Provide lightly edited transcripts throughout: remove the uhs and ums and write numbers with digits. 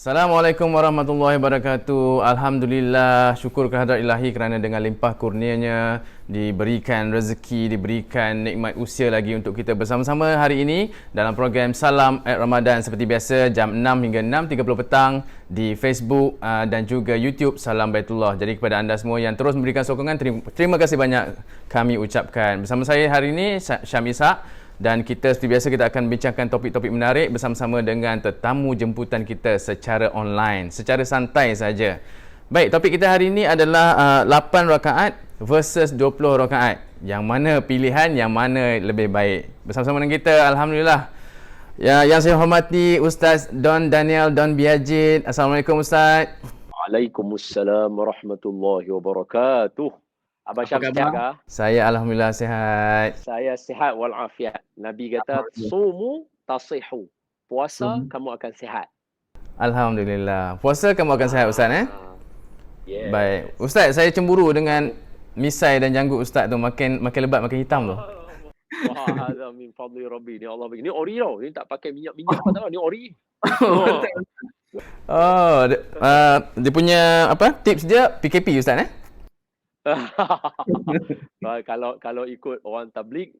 Assalamualaikum warahmatullahi wabarakatuh. Alhamdulillah, syukur kehadrat ilahi kerana dengan limpah kurnianya diberikan rezeki, diberikan nikmat usia lagi untuk kita bersama-sama hari ini dalam program Salam at Ramadan seperti biasa jam 6 hingga 6.30 petang di Facebook dan juga YouTube Salam Baitullah. Jadi kepada anda semua yang terus memberikan sokongan, terima kasih banyak kami ucapkan. Bersama saya hari ini Syam Ishak. Dan kita seperti biasa kita akan bincangkan topik-topik menarik bersama-sama dengan tetamu jemputan kita secara online, secara santai saja. Baik, topik kita hari ini adalah 8 rakaat versus 20 rakaat. Yang mana pilihan, yang mana lebih baik. Bersama-sama dengan kita, Alhamdulillah. Ya, yang saya hormati Ustaz Don Daniel Don Biajid. Assalamualaikum Ustaz. Waalaikumsalam warahmatullahi wabarakatuh. Abang Syam sihat kah? Saya Alhamdulillah sihat. Saya sihat walafiat. Nabi kata, sumu tasihu. Puasa, kamu akan sihat. Alhamdulillah. Puasa kamu akan sihat Ustaz Yes. Baik. Ustaz, saya cemburu dengan misai dan janggut Ustaz tu makin lebat makin hitam tu. Wah, hadza min fadli rabbi. Ni Allah bagi. Ni ori tau. Ni tak pakai minyak apa tahu. Ni ori. Dia punya tips dia PKP Ustaz Kalau ikut orang tabligh,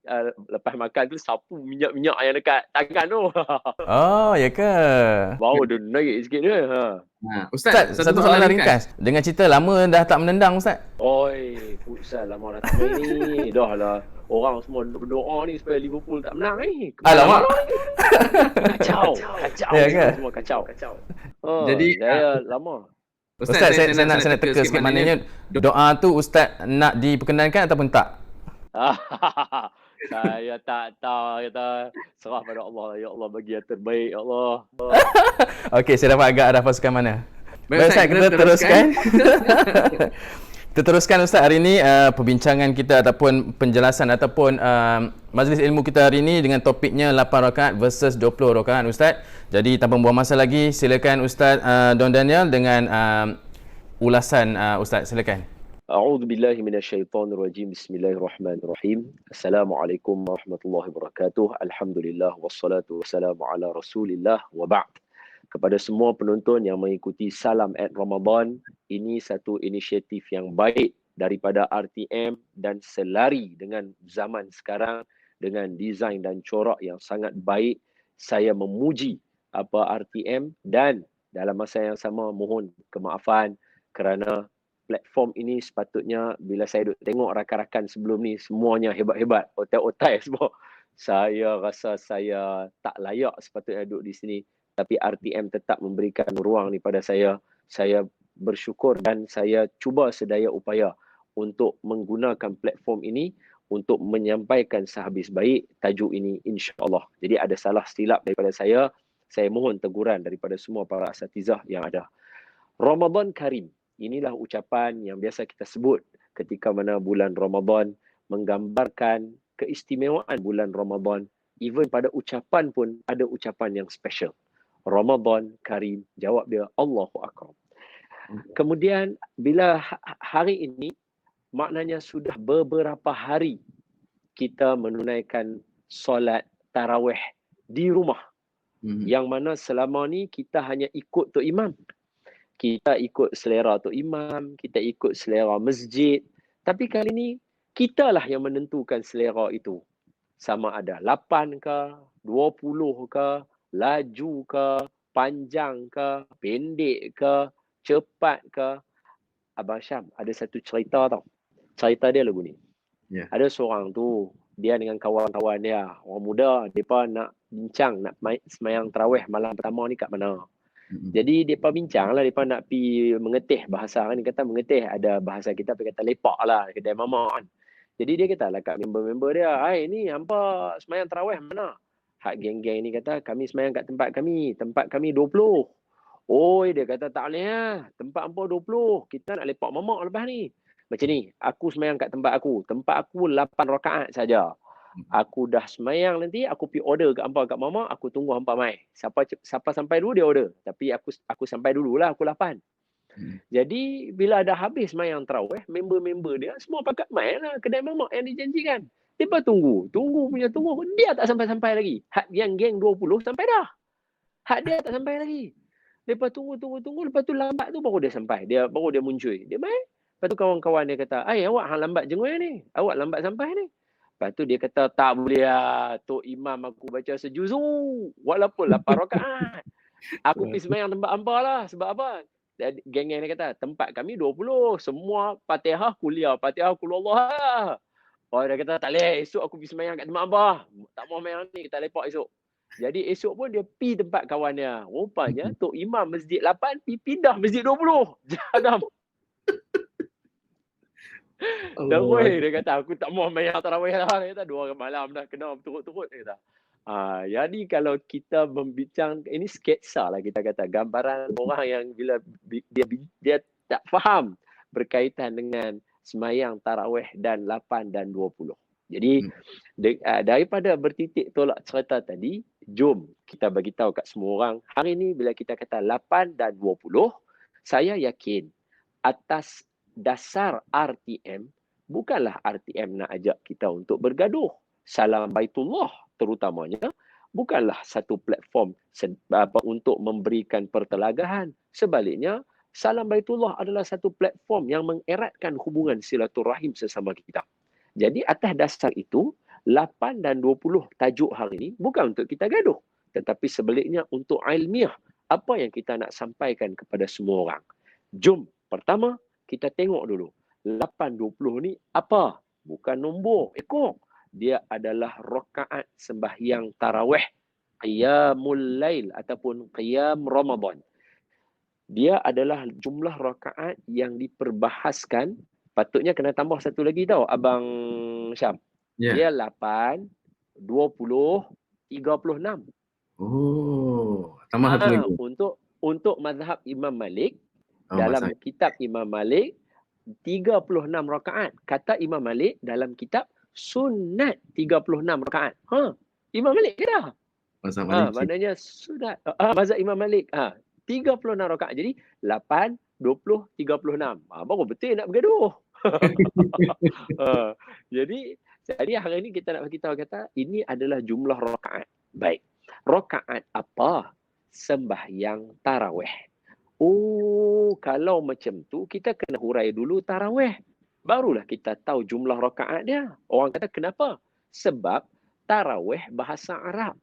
lepas makan tu sapu minyak-minyak yang dekat tangan tu. Oh, ya ke? Bau dia naik sikit dia. Ustaz, satu soalan ringkas. Dengan cerita lama dah tak menendang Ustaz. Oi, futsal lama dah tak main ni. Dah lah. Orang semua berdoa ni supaya Liverpool tak menang ni. Alamak. Kacau. Ya ke? Semua kacau. Jadi, saya lama. Ustaz, saya nak teka sikit, maknanya doa tu Ustaz nak diperkenankan ataupun tak? Saya tak tahu, kata serah pada Allah. Ya Allah bagi yang terbaik, ya Allah. Okey, saya dapat agak arah pasukan mana. Baik Ustaz, kita teruskan. Kita teruskan Ustaz hari ini perbincangan kita ataupun penjelasan ataupun majlis ilmu kita hari ini dengan topiknya 8 rakaat versus 20 rakaat Ustaz. Jadi tanpa buang masa lagi, silakan Ustaz Don Daniel dengan ulasan Ustaz, silakan. A'udzu billahi minasyaitonir rajim. Bismillahirrahmanirrahim. Assalamualaikum warahmatullahi wabarakatuh. Alhamdulillah wassalatu wassalamu ala Rasulillah wa ba'd. Kepada semua penonton yang mengikuti Salam at Ramadan, ini satu inisiatif yang baik daripada RTM dan selari dengan zaman sekarang dengan desain dan corak yang sangat baik. Saya memuji RTM dan dalam masa yang sama mohon kemaafan kerana platform ini sepatutnya bila saya duduk tengok rakan-rakan sebelum ni semuanya hebat-hebat, otai-otai semua. Saya rasa saya tak layak sepatutnya duduk di sini. Tapi RTM tetap memberikan ruang ni pada saya. Saya bersyukur dan saya cuba sedaya upaya untuk menggunakan platform ini untuk menyampaikan sehabis baik tajuk ini insya-Allah. Jadi ada salah silap daripada saya mohon teguran daripada semua para asatizah yang ada. Ramadan Karim. Inilah ucapan yang biasa kita sebut ketika mana bulan Ramadan menggambarkan keistimewaan bulan Ramadan. Even pada ucapan pun ada ucapan yang special. Ramadan Karim, jawab dia Allahu Akbar. Kemudian bila hari ini maknanya sudah beberapa hari kita menunaikan solat tarawih di rumah. Yang mana selama ni kita hanya ikut Tok Imam. Kita ikut selera Tok Imam, kita ikut selera masjid. Tapi kali ni kitalah yang menentukan selera itu. Sama ada 8 ke, 20 ke, laju ke, panjang ke, pendek ke, cepat ke. Abang Syam, ada satu cerita tau. Cerita dia lagu ni. Yeah. Ada seorang tu, dia dengan kawan-kawan dia, orang muda, mereka nak bincang, nak semayang tarawih malam pertama ni kat mana. Jadi mereka bincang lah, mereka nak pergi mengetih bahasa kan. Dia kata mengetih, ada bahasa kita pergi kata lepak lah, kedai mama kan. Jadi dia kata lah kat member-member dia, "Hai ni, hampa semayang tarawih mana?" Hak geng-geng ni kata, "Kami semayang kat tempat kami 20. Oh, dia kata, "Tak boleh lah, tempat hampa 20. Kita nak lepak mamak lepas ni." Macam ni, aku semayang kat tempat aku 8 rakaat saja. Aku dah semayang nanti, aku pergi order kat hampa kat mamak, aku tunggu hampa mai. Siapa sampai dulu dia order. Tapi aku sampai dululah, aku 8. Jadi bila dah habis semayang tarawih, member-member dia semua pakat main lah kedai mamak yang dijanjikan. Dia tunggu. Dia tak sampai-sampai lagi. Hak geng-geng 20 sampai dah. Hak dia tak sampai lagi. Lepas tunggu. Lepas tu lambat tu baru dia sampai. Baru dia muncul. Dia main. Lepas tu kawan-kawan dia kata, awak hang lambat jengoi ni. Awak lambat sampai ni. Lepas tu dia kata, tak boleh lah. Tok Imam aku baca sejuzu. Walaupun 8 rakaat. Aku pergi sembahyang tempat hangpa lah. Sebab apa? Geng-geng dia kata, tempat kami 20. Semua Fatihah kuliah. Fatihah kulullah lah. Oh, dia kata, tak boleh. Esok aku pergi sembahyang kat tempat hangpa. Tak mau sembahyang ni. Kita lepak esok. Jadi esok pun dia pergi tempat kawan dia. Rupanya Tok Imam Masjid 8 pergi pindah Masjid 20. Jadam. Terus dia kata, aku tak mau main tarawih lah. Dia kata, 2 malam dah kena turut-turut. Dia kata. Jadi kalau kita membincang, ini sketsa lah kita kata. Gambaran orang yang bila dia tak faham berkaitan dengan semayang tarawih dan 8 dan 20. Jadi daripada bertitik tolak cerita tadi, jom kita bagi tahu kat semua orang, hari ni bila kita kata 8 dan 20, saya yakin atas dasar RTM, bukanlah RTM nak ajak kita untuk bergaduh. Salam Baitullah terutamanya bukanlah satu platform untuk memberikan pertelagahan. Sebaliknya, Salam Baitullah adalah satu platform yang mengeratkan hubungan silaturahim sesama kita. Jadi atas dasar itu, 8 dan 20 tajuk hari ini bukan untuk kita gaduh. Tetapi sebaliknya untuk ilmiah. Apa yang kita nak sampaikan kepada semua orang. Jom, pertama kita tengok dulu. 8-20 ni apa? Bukan nombor ekor. Dia adalah rakaat sembahyang tarawih. Qiyamul Lail ataupun Qiyam Ramadan. Dia adalah jumlah rakaat yang diperbahaskan. Patutnya kena tambah satu lagi tau, Abang Syam. Dia 8, 20, 36. Oh, tambah satu lagi. Untuk mazhab Imam Malik, dalam kitab Imam Malik, 36 rakaat. Kata Imam Malik dalam kitab sunat 36 rakaat. Imam Malik ke dah? Maknanya sunat. Mazhab Imam Malik. 36 rakaat. Jadi 8, 20, 36. Baru betul nak bergaduh. Jadi hari ini kita nak beritahu kata ini adalah jumlah rakaat. Baik. Rakaat apa? Sembahyang tarawih. Oh, kalau macam tu kita kena hurai dulu tarawih. Barulah kita tahu jumlah rakaat dia. Orang kata kenapa? Sebab tarawih bahasa Arab.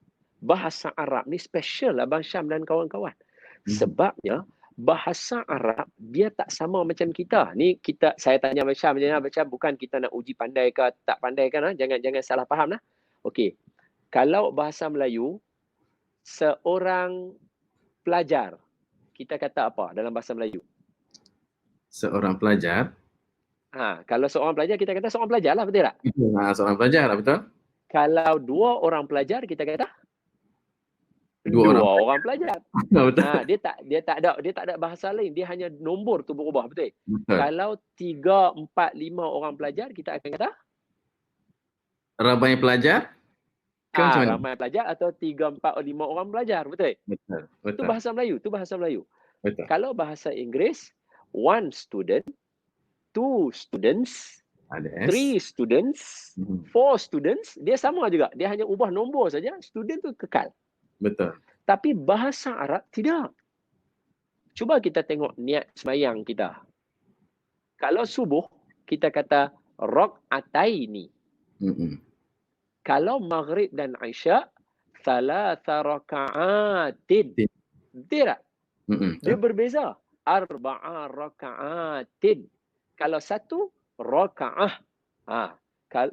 Bahasa Arab ni special Abang Syam dan kawan-kawan. Sebabnya bahasa Arab dia tak sama macam kita. Ni saya tanya Abang Syam, bukan kita nak uji pandai ke tak pandai kan, jangan salah faham lah. Okey. Kalau bahasa Melayu seorang pelajar, kita kata apa dalam bahasa Melayu? Seorang pelajar. Kalau seorang pelajar kita kata seorang pelajar lah, betul tak? Seorang pelajar lah, betul. Kalau 2 orang pelajar kita kata 2 orang pelajar. Betul. Dia tak ada bahasa lain, dia hanya nombor tu berubah, betul? Kalau 3, 4, 5 orang pelajar kita akan kata ramai pelajar. Ramai pelajar atau 3, 4, 5 orang belajar, betul? Betul. Itu bahasa Melayu. Betul. Kalau bahasa Inggeris, 1 student, 2 students, 3 students, 4 students, dia sama juga. Dia hanya ubah nombor saja, student tu kekal. Betul. Tapi bahasa Arab tidak. Cuba kita tengok niat semayang kita. Kalau subuh, kita kata rak'ataini. Kalau maghrib dan isya, thalatha raka'atin. Betul tak? Dia berbeza. 4 raka'atin. Kalau 1 raka'ah.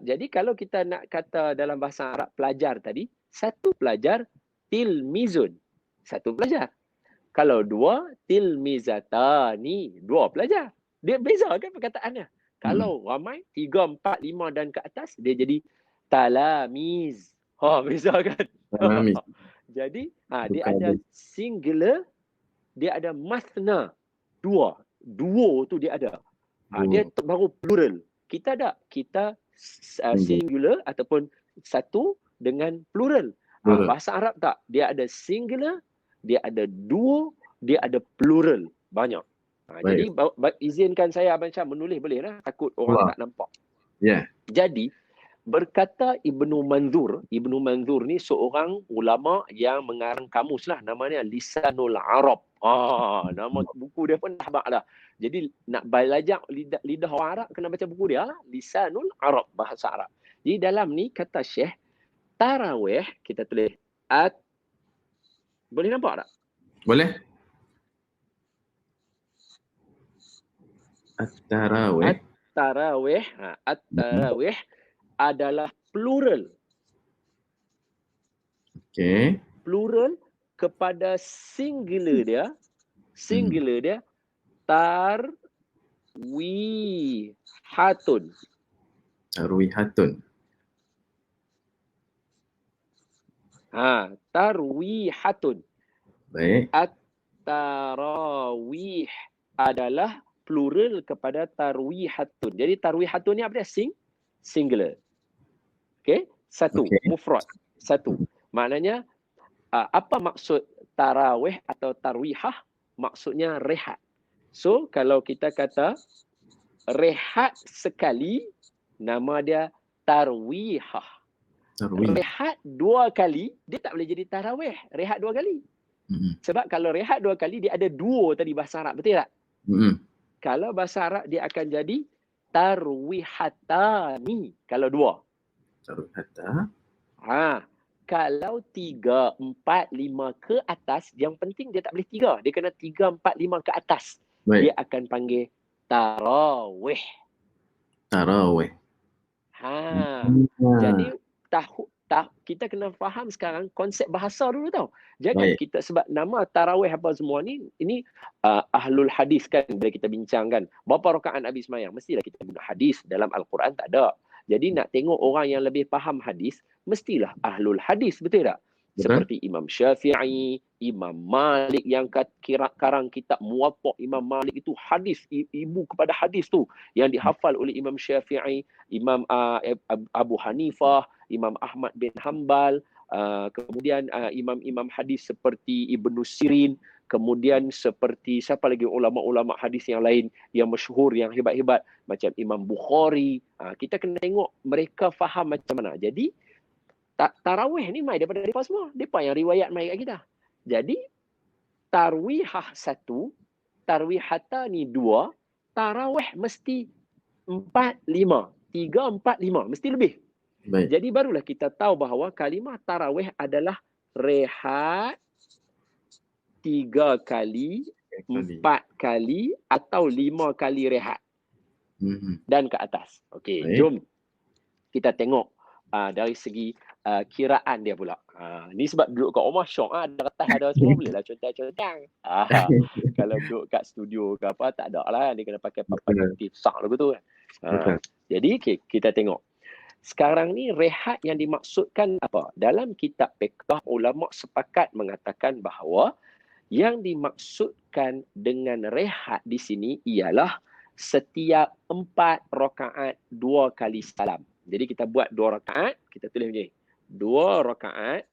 Jadi kalau kita nak kata dalam bahasa Arab pelajar tadi, 1 pelajar tilmizun. 1 pelajar. Kalau 2 tilmizatani. 2 pelajar. Dia beza kan perkataannya. Kalau ramai 3, 4, 5 dan ke atas, dia jadi talamiz. Beza kan? Talamiz. Jadi dia ada singular, dia ada mathna. 2 tu dia ada. Dia baru plural. Kita ada. Kita singular ataupun 1 dengan plural. Bahasa Arab tak. Dia ada singular, dia ada 2, dia ada plural. Banyak. Jadi izinkan saya Abang Syam menulis boleh lah. Takut orang tak nampak. Jadi berkata Ibnu Manzur ni seorang ulama yang mengarang kamus lah, namanya Lisanul Arab. Nama buku dia pun dah bak dah. Jadi nak belajar lidah orang Arab kena baca buku dia lah. Lisanul Arab, bahasa Arab. Jadi dalam ni kata Syekh, tarawih kita tulis boleh nampak tak? Boleh? At-tarawih. At-tarawih adalah plural. Okey. Plural kepada singular dia. Singular dia tarwihatun. Tarwihatun. Tarwihatun. Baik. At-tarawih adalah plural kepada tarwihatun. Jadi tarwihatun ni apa dia? Singular. Okey? Satu. Okey. Mufrad. Satu. Maknanya, apa maksud tarawih atau tarwihah? Maksudnya rehat. So, kalau kita kata rehat sekali, nama dia tarwihah. Rehat 2 kali, dia tak boleh jadi tarawih. Rehat 2 kali. Sebab kalau rehat 2 kali, dia ada 2 tadi bahasa Arab. Betul tak? Kalau bahasa Arab, dia akan jadi tarwihatani. Kalau 2. Tarwihata. Kalau 3, 4, 5 ke atas, yang penting dia tak boleh 3. Dia kena 3, 4, 5 ke atas. Baik. Dia akan panggil tarawih. Tarawih. Jadi kita kena faham sekarang konsep bahasa dulu tau. Jangan Baik. kita sebab nama tarawih apa semua ni, ini ahlul hadis kan, bila kita bincangkan berapa rakaat Nabi semayang, mestilah kita guna hadis. Dalam Al-Quran tak ada. Jadi nak tengok orang yang lebih faham hadis, mestilah ahlul hadis, betul tak? Betul. Seperti Imam Syafi'i, Imam Malik yang karang kitab Muwatta. Imam Malik itu hadis, ibu kepada hadis tu yang dihafal oleh Imam Syafi'i, Imam Abu Hanifah, Imam Ahmad bin Hanbal, kemudian imam-imam hadis seperti Ibnu Sirin, kemudian seperti siapa lagi ulama-ulama hadis yang lain yang masyhur, yang hebat-hebat macam Imam Bukhari. Kita kena tengok mereka faham macam mana. Jadi tarawih ni mai daripada mereka semua. Mereka yang riwayat mai kat kita. Jadi tarwihah 1, tarwihata ni 2, tarawih mesti 4, 5. 3, 4, 5. Mesti lebih. Baik. Jadi barulah kita tahu bahawa kalimah tarawih adalah rehat 3 kali, 4 kali atau 5 kali rehat. Dan ke atas. Okey, jom kita tengok dari segi kiraan dia pula. Ni sebab duduk kat rumah syok, ada kertas ada semua, boleh lah contang-contang. Kalau duduk kat studio ke apa, tak ada lah. Dia kena pakai papan putih besar lagu tu kan. Jadi kita tengok. Sekarang ni rehat yang dimaksudkan apa? Dalam kitab fiqh, ulama sepakat mengatakan bahawa yang dimaksudkan dengan rehat di sini ialah setiap 4 rakaat 2 kali salam. Jadi kita buat 2 rakaat, kita tulis macam ni. 2 rakaat.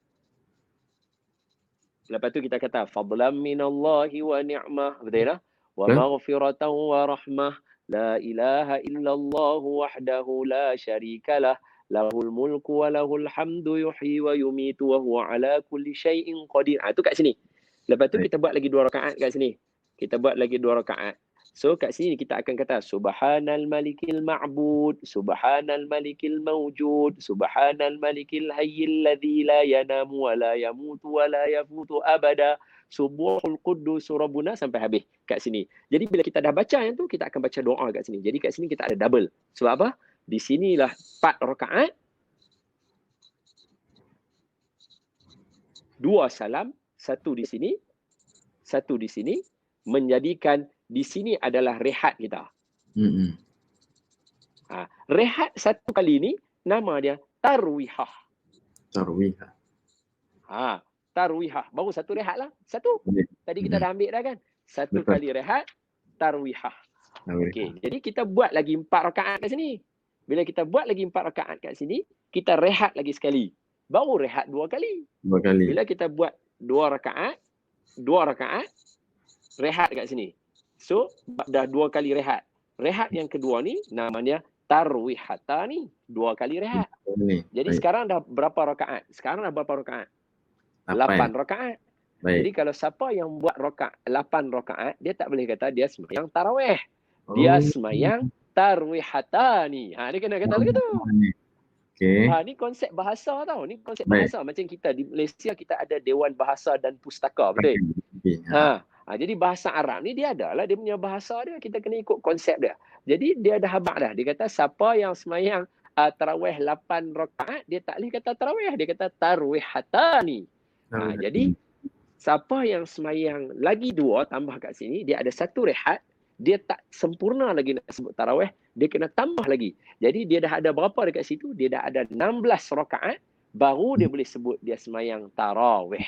Lepas tu kita kata fadlan minallahi wa ni'mah, betul tak? Wa maghfiratan wa rahmah. La ilaha illallah wahdahu la syarikalah. Lahul mulku wa lahul hamdu yuhyi wa yumitu wa huwa ala kulli syai'in qadir. Itu kat sini. Lepas tu kita buat lagi 2 rakaat kat sini. Kita buat lagi 2 rakaat. So kat sini kita akan kata subhanal malikil ma'bud, subhanal malikil mawjud, subhanal malikil hayyil ladzi la yanamu wa la yamutu wa la yafutu abada, subuhul quddus rabbuna, sampai habis kat sini. Jadi bila kita dah baca yang tu, kita akan baca doa kat sini. Jadi kat sini kita ada double. Sebab apa? Di sinilah 4 rakaat, 2 salam, 1 di sini, 1 di sini, menjadikan di sini adalah rehat kita. Rehat 1 kali ni nama dia tarwihah. Tarwihah. Tarwihah. Baru 1 rehat lah. 1. Tadi kita dah ambil dah kan. 1 kali rehat, tarwihah. Okey. Jadi kita buat lagi 4 rakaat kat sini. Bila kita buat lagi 4 rakaat kat sini, kita rehat lagi sekali. Baru rehat 2 kali. 2 kali. Bila kita buat 2 rakaat, rehat kat sini. So, dah 2 kali rehat. Rehat yang kedua ni namanya tarwihata ni. 2 kali rehat. Jadi sekarang dah berapa rakaat? 8 rakaat. Jadi Baik. kalau siapa yang buat 8 rakaat, dia tak boleh kata dia sembahyang tarawih. Dia Oh. sembahyang tarwihatani. Dia kena kata lagi tu. Ni. Okey. Ni konsep bahasa tau. Ni konsep Baik. bahasa. Macam kita di Malaysia, kita ada Dewan Bahasa dan Pustaka. Betul? Okey. Ha. Jadi bahasa Arab ni dia ada lah. Dia punya bahasa dia. Kita kena ikut konsep dia. Jadi dia dah habaq dah. Dia kata siapa yang sembahyang tarawih 8 rakaat, dia tak boleh kata tarawih. Dia kata tarwihatani. Jadi siapa yang sembahyang lagi 2 tambah kat sini, dia ada 1 rehat, dia tak sempurna lagi nak sebut tarawih, dia kena tambah lagi. Jadi dia dah ada berapa dekat situ? Dia dah ada 16 rakaat, baru dia boleh sebut dia sembahyang tarawih.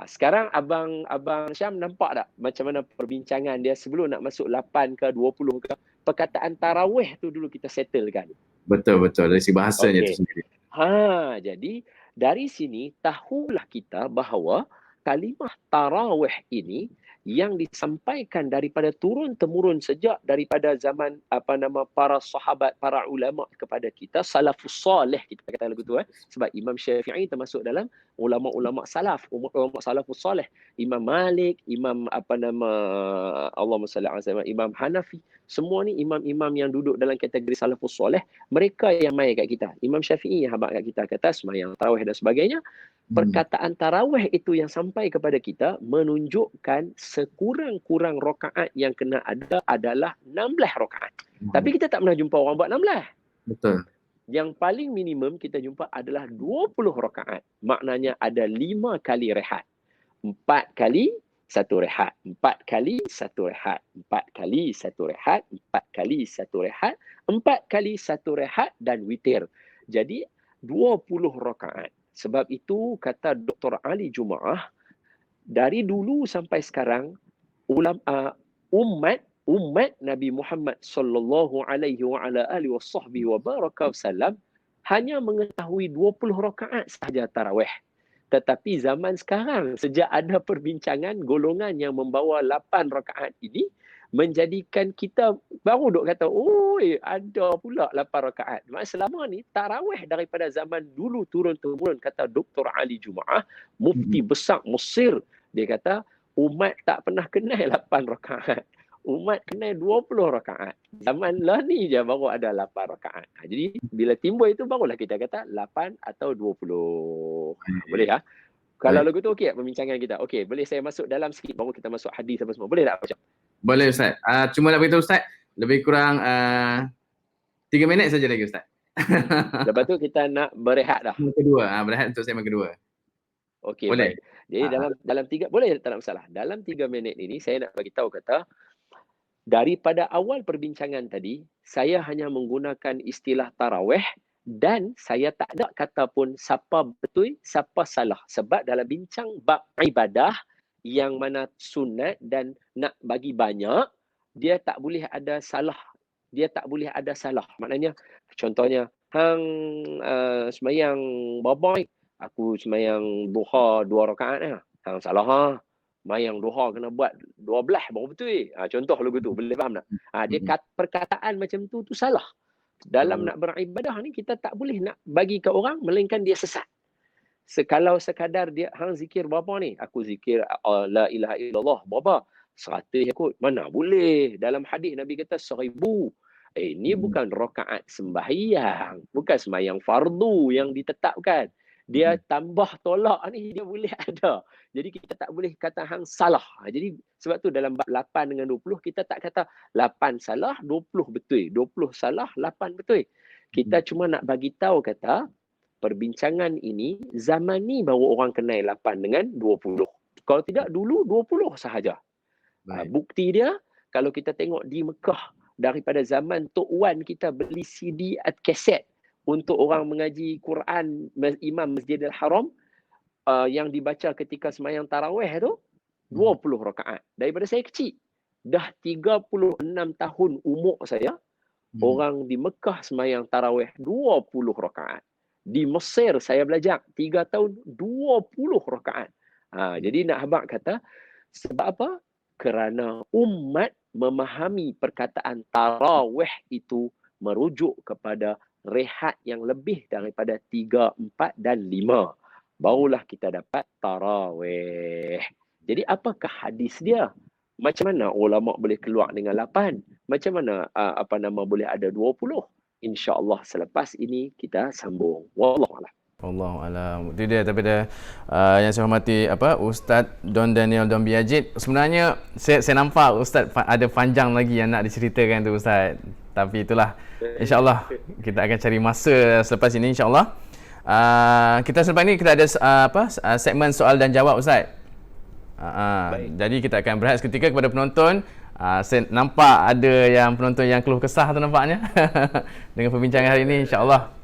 Sekarang Abang Syam nampak tak macam mana perbincangan dia sebelum nak masuk 8 ke 20 ke? Perkataan tarawih tu dulu kita settlekan. Betul. Dari si bahasanya Okey. tu sendiri. Jadi dari sini tahulah kita bahawa kalimah tarawih ini yang disampaikan daripada turun-temurun sejak daripada zaman para sahabat, para ulama kepada kita, salafus soleh kita kata lagu tu sebab Imam Syafi'i termasuk dalam ulama-ulama salaf, ulama salafus soleh. Imam Malik, Imam Allahumma salli ala sayyidina Imam Hanafi, semua ni imam-imam yang duduk dalam kategori salafus soleh, mereka yang mai kat kita. Imam Syafi'i yang habaq kat kita kata sembahyang tarawih dan sebagainya. Perkataan tarawih itu yang sampai kepada kita menunjukkan sekurang-kurang rakaat yang kena ada adalah 16 rakaat. Tapi kita tak pernah jumpa orang buat 16. Betul. Yang paling minimum kita jumpa adalah 20 rakaat. Maknanya ada 5 kali rehat. 4 kali 1 rehat. 4 kali 1 rehat. 4 kali 1 rehat. 4 kali 1 rehat. 4 kali 1 rehat dan witir. Jadi 20 rakaat. Sebab itu kata Dr. Ali Jumaah, dari dulu sampai sekarang umat Nabi Muhammad sallallahu alaihi wa ala alihi wasallam hanya mengetahui 20 rakaat sahaja tarawih. Tetapi zaman sekarang, sejak ada perbincangan golongan yang membawa 8 rakaat ini, menjadikan kita baru duk kata, ada pula 8 rakaat. Maksudnya selama ni, tarawih daripada zaman dulu turun-temurun, kata Dr. Ali Jumaah, mufti besar Mesir, dia kata, umat tak pernah kenal 8 rakaat. Umat kenal 20 rakaat. Zaman lah ni je baru ada 8 rakaat. Jadi bila timbul itu barulah kita kata 8 atau 20. Boleh tak? Kalau lagu tu okey tak perbincangan kita? Okey, boleh saya masuk dalam sikit baru kita masuk hadis apa semua. Boleh tak Ustaz? Boleh Ustaz. Cuma nak beritahu Ustaz, lebih kurang 3 minit saja lagi Ustaz. Lepas tu kita nak berehat dah. Kedua, berehat untuk segmen kedua. Okey, boleh. baik. Jadi dalam 3 boleh tak ada masalah. Dalam 3 minit ini saya nak bagi tahu kata daripada awal perbincangan tadi, saya hanya menggunakan istilah tarawih dan saya tak ada kata pun siapa betul, siapa salah. Sebab dalam bincang bab ibadah yang mana sunat dan nak bagi banyak, dia tak boleh ada salah. Dia tak boleh ada salah. Maknanya, contohnya, hang sembahyang babai, aku sembahyang duha 2 rakaat lah. Hang salah Mayang duha kena buat 12 baru betul. Contoh lagu tu, boleh faham tak? Dia perkataan macam tu salah. Dalam nak beribadah ni, kita tak boleh nak bagi ke orang, melainkan dia sesat. Kalau sekadar dia, hang zikir berapa ni? Aku zikir la ilaha illallah berapa? 100 kot. Mana boleh. Dalam hadis Nabi kata 1000. Ini bukan rakaat sembahyang. Bukan sembahyang fardu yang ditetapkan. Dia tambah tolak ni, dia boleh ada. Jadi kita tak boleh kata hang salah. Jadi sebab tu dalam bab 8 dengan 20, kita tak kata 8 salah, 20 betul. 20 salah, 8 betul. Kita cuma nak bagi tahu kata, perbincangan ini, zaman ni baru orang kenal 8 dengan 20. Kalau tidak, dulu 20 sahaja. Bukti dia, kalau kita tengok di Mekah, daripada zaman Tok Wan kita beli CD at kaset untuk orang mengaji Quran, Imam Masjidil Haram, yang dibaca ketika sembahyang tarawih tu, 20 rakaat. Daripada saya kecil, dah 36 tahun umur saya, orang di Mekah sembahyang tarawih 20 rakaat. Di Mesir saya belajar 3 tahun 20 rakaat. Jadi nak habaq kata, sebab apa? Kerana umat memahami perkataan tarawih itu merujuk kepada rehat yang lebih daripada 3, 4 dan 5. barulah kita dapat tarawih. Jadi apakah hadis dia? Macam mana ulama boleh keluar dengan 8? Macam mana boleh ada 20? InsyaAllah selepas ini kita sambung. Wallahualam. Wallahualam. Itu dia daripada yang saya hormati Ustaz Don Daniel Don Biajid. Sebenarnya saya nampak Ustaz ada panjang lagi yang nak diceritakan tu Ustaz. Tapi itulah, insya-Allah kita akan cari masa selepas ini insya-Allah. Kita selepas ini kita ada segmen soal dan jawab Ustaz. Jadi kita akan berehat seketika kepada penonton. Saya nampak ada yang penonton yang keluh kesah tu nampaknya dengan perbincangan hari ini insya-Allah.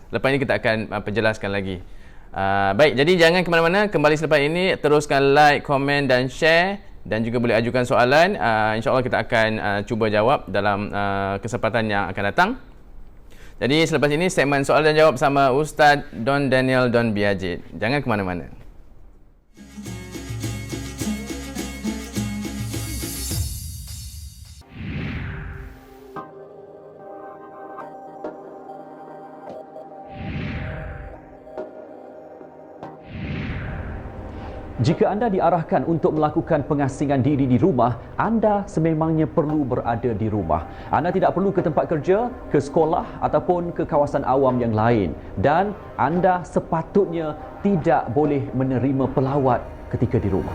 Lepas ini kita akan penjelaskan lagi. Baik, jadi jangan ke mana-mana. Kembali selepas ini, teruskan like, komen dan share. Dan juga boleh ajukan soalan. InsyaAllah kita akan cuba jawab dalam kesempatan yang akan datang. Jadi selepas ini, segmen soal dan jawab sama Ustaz Don Daniel Don Biajid. Jangan ke mana-mana. Jika anda diarahkan untuk melakukan pengasingan diri di rumah, anda sememangnya perlu berada di rumah. Anda tidak perlu ke tempat kerja, ke sekolah ataupun ke kawasan awam yang lain. Dan anda sepatutnya tidak boleh menerima pelawat ketika di rumah.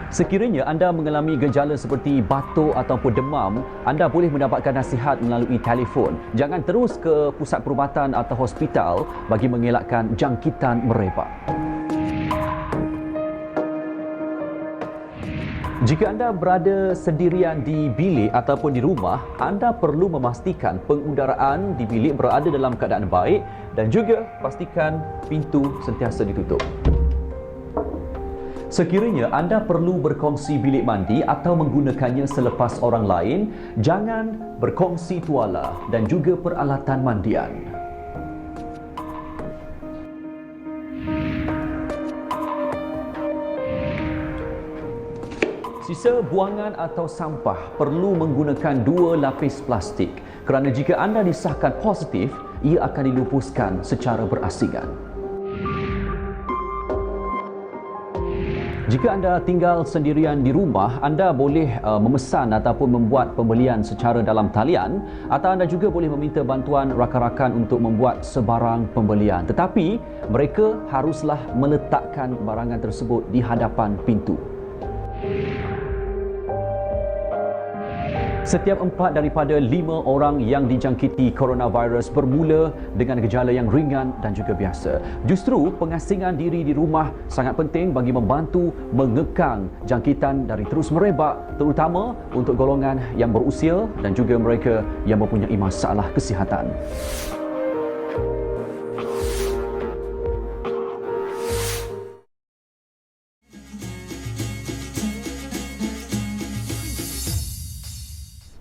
Sekiranya anda mengalami gejala seperti batuk ataupun demam, anda boleh mendapatkan nasihat melalui telefon. Jangan terus ke pusat perubatan atau hospital bagi mengelakkan jangkitan merebak. Jika anda berada sendirian di bilik ataupun di rumah, anda perlu memastikan pengudaraan di bilik berada dalam keadaan baik dan juga pastikan pintu sentiasa ditutup. Sekiranya anda perlu berkongsi bilik mandi atau menggunakannya selepas orang lain, jangan berkongsi tuala dan juga peralatan mandian. Sisa buangan atau sampah perlu menggunakan 2 lapis plastik kerana jika anda disahkan positif, ia akan dilupuskan secara berasingan. Jika anda tinggal sendirian di rumah, anda boleh memesan ataupun membuat pembelian secara dalam talian atau anda juga boleh meminta bantuan rakan-rakan untuk membuat sebarang pembelian. Tetapi mereka haruslah meletakkan barangan tersebut di hadapan pintu. Setiap 4 daripada 5 orang yang dijangkiti coronavirus bermula dengan gejala yang ringan dan juga biasa. Justru pengasingan diri di rumah sangat penting bagi membantu mengekang jangkitan dari terus merebak, terutama untuk golongan yang berusia dan juga mereka yang mempunyai masalah kesihatan.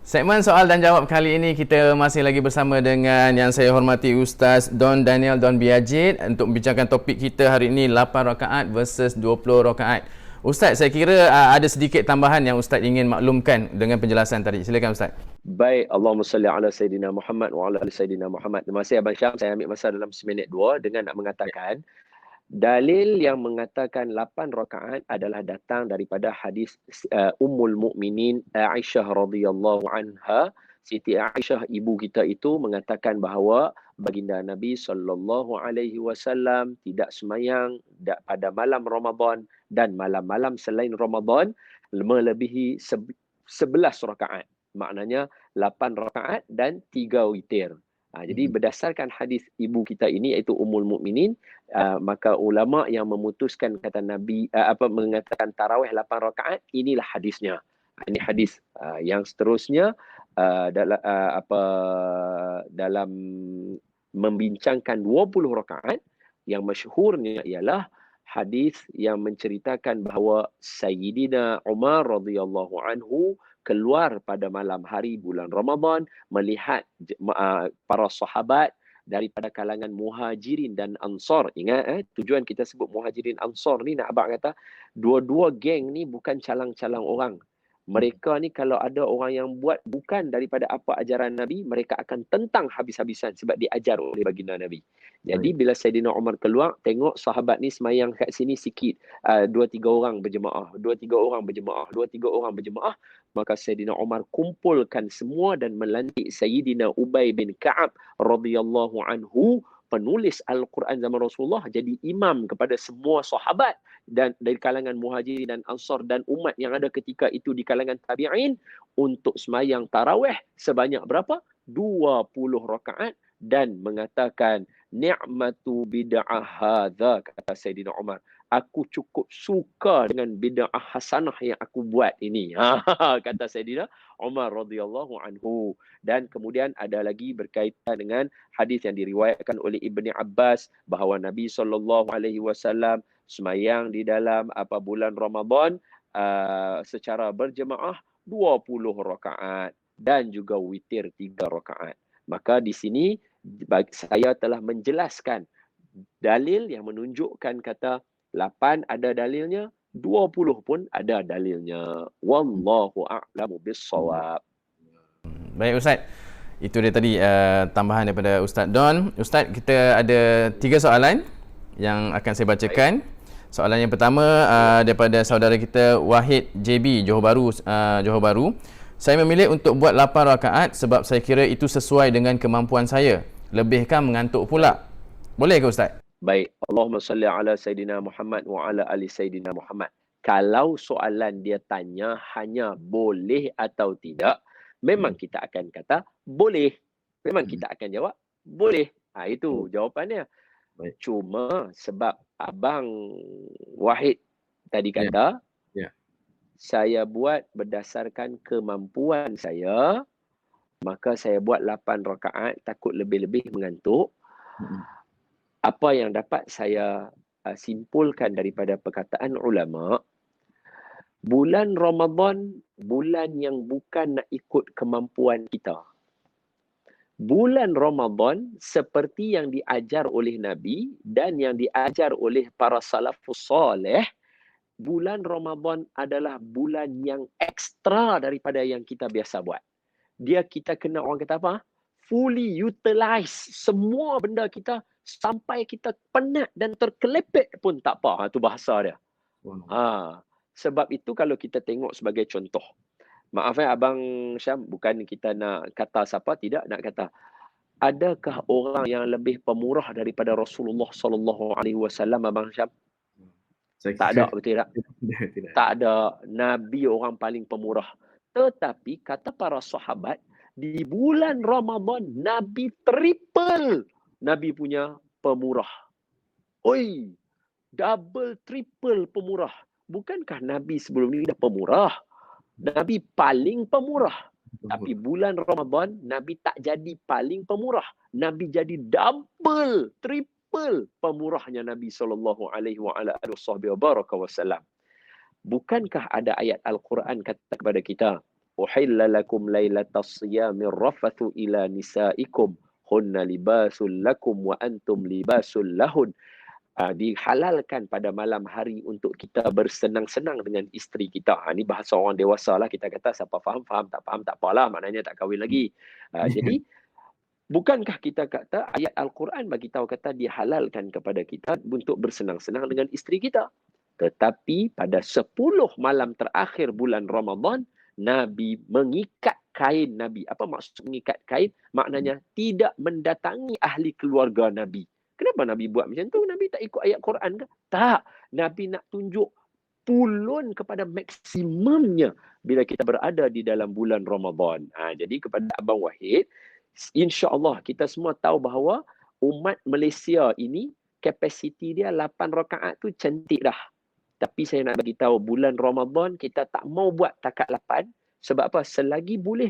Segmen soal dan jawab kali ini kita masih lagi bersama dengan yang saya hormati Ustaz Don Daniel Don Biajid untuk membicarakan topik kita hari ini 8 rakaat versus 20 rakaat. Ustaz, saya kira ada sedikit tambahan yang Ustaz ingin maklumkan dengan penjelasan tadi. Silakan Ustaz. Baik, Allahumma salli ala Sayyidina Muhammad wa ala ali Sayyidina Muhammad. Terima kasih Abang Syam. Saya ambil masa dalam seminit 2 dengan nak mengatakan dalil yang mengatakan 8 rakaat adalah datang daripada hadis Ummul Mukminin Aisyah radhiyallahu anha. Siti Aisyah ibu kita itu mengatakan bahawa baginda Nabi sallallahu alaihi wasallam tidak semayang pada malam Ramadan dan malam-malam selain Ramadan melebihi 11 rakaat. Maknanya 8 rakaat dan 3 witir. Jadi berdasarkan hadis ibu kita ini iaitu Ummul Mukminin, maka ulama yang memutuskan kata Nabi mengatakan tarawih 8 rakaat, inilah hadisnya. Ini hadis. Yang seterusnya dalam membincangkan 20 rakaat, yang masyhurnya ialah hadis yang menceritakan bahawa Sayyidina Umar radhiyallahu anhu keluar pada malam hari bulan Ramadan melihat para sahabat daripada kalangan Muhajirin dan Ansar. Ingat tujuan kita sebut Muhajirin Ansar ni nak abang kata dua-dua geng ni bukan calang-calang orang. Mereka ni kalau ada orang yang buat bukan daripada apa ajaran Nabi, mereka akan tentang habis-habisan sebab diajar oleh baginda Nabi. Jadi bila Saidina Umar keluar, tengok sahabat ni semayang kat sini sikit, 2-3 orang berjemaah, 2-3 orang berjemaah, 2-3 orang berjemaah, maka Saidina Umar kumpulkan semua dan melantik Sayyidina Ubay bin Ka'ab radhiyallahu anhu, penulis Al-Quran zaman Rasulullah, jadi imam kepada semua sahabat dan dari kalangan Muhajirin dan Ansar dan umat yang ada ketika itu di kalangan tabi'in untuk semayang tarawih sebanyak berapa? 20 rakaat dan mengatakan ni'matu bid'ah hadza, kata Sayyidina Umar. Aku cukup suka dengan bid'ah hasanah yang aku buat ini. Kata Sayyidina Umar radhiyallahu anhu. Dan kemudian ada lagi berkaitan dengan hadis yang diriwayatkan oleh Ibni Abbas bahawa Nabi SAW semayang di dalam bulan Ramadan secara berjemaah 20 rakaat dan juga witir 3 rakaat. Maka di sini saya telah menjelaskan dalil yang menunjukkan kata 8 ada dalilnya, 20 pun ada dalilnya. Wallahu a'lamu bis-shawab. Baik Ustaz. Itu dia tadi tambahan daripada Ustaz Don. Ustaz, kita ada 3 soalan yang akan saya bacakan. Soalan yang pertama daripada saudara kita Wahid JB Johor Bahru. Saya memilih untuk buat 8 rakaat sebab saya kira itu sesuai dengan kemampuan saya. Lebihkan mengantuk pula. Boleh ke Ustaz? Baik. Allahumma salli ala Sayyidina Muhammad wa ala ali Sayyidina Muhammad. Kalau soalan dia tanya hanya boleh atau tidak, memang kita akan kata boleh. Memang kita akan jawab boleh. Itu jawapannya. Baik. Cuma sebab Abang Wahid tadi kata, saya buat berdasarkan kemampuan saya, maka saya buat 8 rakaat, takut lebih-lebih mengantuk. Apa yang dapat saya simpulkan daripada perkataan ulama, bulan Ramadan bulan yang bukan nak ikut kemampuan kita. Bulan Ramadan seperti yang diajar oleh Nabi dan yang diajar oleh para salafus soleh, bulan Ramadan adalah bulan yang ekstra daripada yang kita biasa buat. Kita kena, orang kata apa? Fully utilize semua benda kita sampai kita penat dan terkelepek pun tak apa. Itu bahasa dia. Sebab itu kalau kita tengok sebagai contoh. Maaf Abang Syam, bukan kita nak kata siapa, tidak nak kata. Adakah orang yang lebih pemurah daripada Rasulullah SAW, Abang Syam? Tak ada, betul tak? Tidak. Tak ada. Nabi orang paling pemurah. Tetapi kata para sahabat, di bulan Ramadan Nabi triple Nabi punya pemurah. Oi, double triple pemurah. Bukankah Nabi sebelum ini dah pemurah? Nabi paling pemurah. Tapi bulan Ramadan Nabi tak jadi paling pemurah. Nabi jadi double, triple pemurahnya Nabi SAW. Bukankah ada ayat Al-Quran kata kepada kita, uhilla lakum lailatas siyamir rafathu ila nisaikum hunna libasul lakum wa antum libasul lahun. Dihalalkan pada malam hari untuk kita bersenang-senang dengan isteri kita. Ini bahasa orang dewasa lah. Kita kata siapa faham, tak faham, tak apalah. Maknanya tak kahwin lagi. Jadi, bukankah kita kata ayat Al-Quran bagi tahu kata dihalalkan kepada kita untuk bersenang-senang dengan isteri kita. Tetapi pada 10 malam terakhir bulan Ramadan, Nabi mengikat kain Nabi. Apa maksud mengikat kain? Maknanya tidak mendatangi ahli keluarga Nabi. Kenapa Nabi buat macam tu? Nabi tak ikut ayat Quran ke? Tak. Nabi nak tunjuk pulun kepada maksimumnya bila kita berada di dalam bulan Ramadan. Jadi kepada Abang Wahid, insya-Allah kita semua tahu bahawa umat Malaysia ini kapasiti dia 8 rakaat tu cantik dah. Tapi saya nak bagi tahu bulan Ramadan kita tak mau buat takat 8 sebab apa? Selagi boleh